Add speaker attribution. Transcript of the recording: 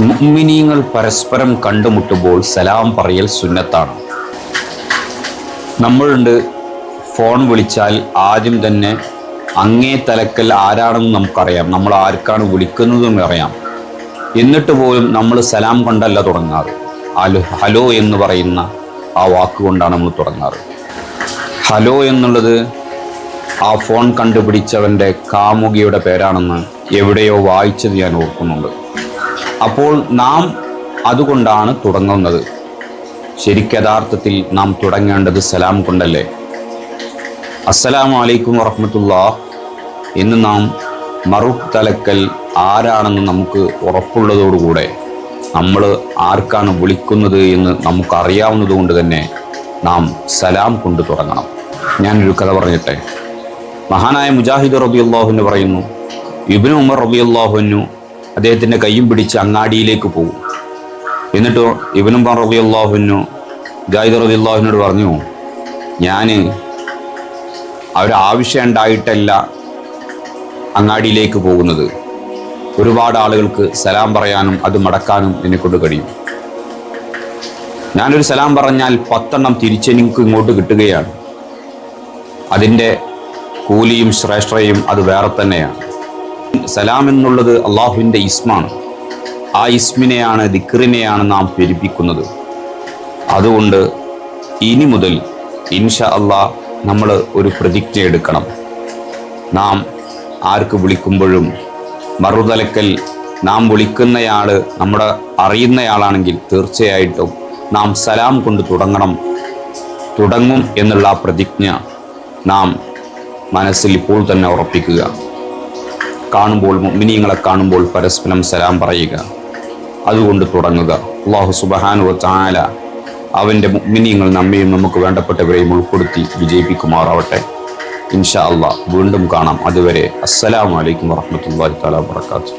Speaker 1: മുഅ്മിനീങ്ങൾ പരസ്പരം കണ്ടുമുട്ടുമ്പോൾ സലാം പറയൽ സുന്നത്താണ്. നമ്മളുണ്ട് ഫോൺ വിളിച്ചാൽ ആദ്യം തന്നെ അങ്ങേ തലക്കൽ ആരാണെന്ന് നമുക്കറിയാം, നമ്മൾ ആർക്കാണ് വിളിക്കുന്നതെന്ന് അറിയാം. എന്നിട്ട് പോലും നമ്മൾ സലാം കൊണ്ടല്ല തുടങ്ങാറ്, ഹലോ എന്ന് പറയുന്ന ആ വാക്കുകൊണ്ടാണ് നമ്മൾ തുടങ്ങാറ്. ഹലോ എന്നുള്ളത് ആ ഫോൺ കണ്ടുപിടിച്ചവൻ്റെ കാമുകിയുടെ പേരാണെന്ന് എവിടെയോ വായിച്ചത് ഞാൻ ഓർക്കുന്നുണ്ട്. അപ്പോൾ നാം അതുകൊണ്ടാണ് തുടങ്ങുന്നത്. ശരിക്കയഥാർത്ഥത്തിൽ നാം തുടങ്ങേണ്ടത് സലാം കൊണ്ടല്ലേ. അസ്സലാമു അലൈക്കും വറഹ്മത്തുള്ളാഹ് എന്ന് നാം മറുതലക്കൽ ആരാണെന്ന് നമുക്ക് ഉറപ്പുള്ളതോടുകൂടെ നമ്മൾ ആർക്കാണ് വിളിക്കുന്നത് എന്ന് നമുക്കറിയാവുന്നത് കൊണ്ട് തന്നെ നാം സലാം കൊണ്ട് തുടങ്ങണം. ഞാനൊരു കഥ പറഞ്ഞിട്ടെ. മഹാനായ മുജാഹിദ് റളിയല്ലാഹു പറയുന്നു, ഇബ്നു ഉമർ റളിയല്ലാഹു അദ്ദേഹത്തിൻ്റെ കയ്യും പിടിച്ച് അങ്ങാടിയിലേക്ക് പോകും. എന്നിട്ട് ഇബ്നു ഉമർ റളിയല്ലാഹു മുജാഹിദ് റളിയല്ലാഹുവിനോട് പറഞ്ഞു, ഞാൻ ഒരാവശ്യം ഉണ്ടായിട്ടല്ല അങ്ങാടിയിലേക്ക് പോകുന്നത്. ഒരുപാട് ആളുകൾക്ക് സലാം പറയാനും അത് മടക്കാനും എന്നെക്കൊണ്ട് കഴിയും. ഞാനൊരു സലാം പറഞ്ഞാൽ 10 എണ്ണം തിരിച്ചെനിക്ക് ഇങ്ങോട്ട് കിട്ടുകയാണ്. അതിൻ്റെ കൂലിയും ശ്രേഷ്ഠയും അത് വേറെ തന്നെയാണ്. സലാം എന്നുള്ളത് അള്ളാഹുവിൻ്റെ ഇസ്മാണ്. ആ ഇസ്മിനെയാണ്, ദിക്റിനെയാണ് നാം പെരുപ്പിക്കുന്നത്. അതുകൊണ്ട് ഇനി മുതൽ ഇൻഷാ അള്ളാഹ് നമ്മൾ ഒരു പ്രതിജ്ഞ എടുക്കണം. നാം ആർക്ക് വിളിക്കുമ്പോഴും മറുതലക്കൽ നാം വിളിക്കുന്നയാൾ നമ്മുടെ അറിയുന്നയാളാണെങ്കിൽ തീർച്ചയായിട്ടും നാം സലാം കൊണ്ട് തുടങ്ങും എന്നുള്ള പ്രതിജ്ഞ നാം മനസ്സിൽ ഇപ്പോൾ തന്നെ ഉറപ്പിക്കുക. കാണുമ്പോൾ മുഅ്മിനീങ്ങളെ കാണുമ്പോൾ പരസ്പരം സലാം പറയുക, അതുകൊണ്ട് തുടങ്ങുക. അല്ലാഹു സുബ്ഹാനഹു വ തആല അവൻ്റെ മുഅ്മിനീങ്ങൾ നമ്മയും നമുക്ക് വേണ്ടപ്പെട്ടവരെയും ഉൾപ്പെടുത്തി വിജയിപ്പിക്കുമാറാവട്ടെ. ഇൻഷാ അല്ലാഹ് വീണ്ടും കാണാം. അതുവരെ അസ്സലാമു അലൈക്കും വറഹ്മത്തുള്ളാഹി തആല വബറകാതുഹു.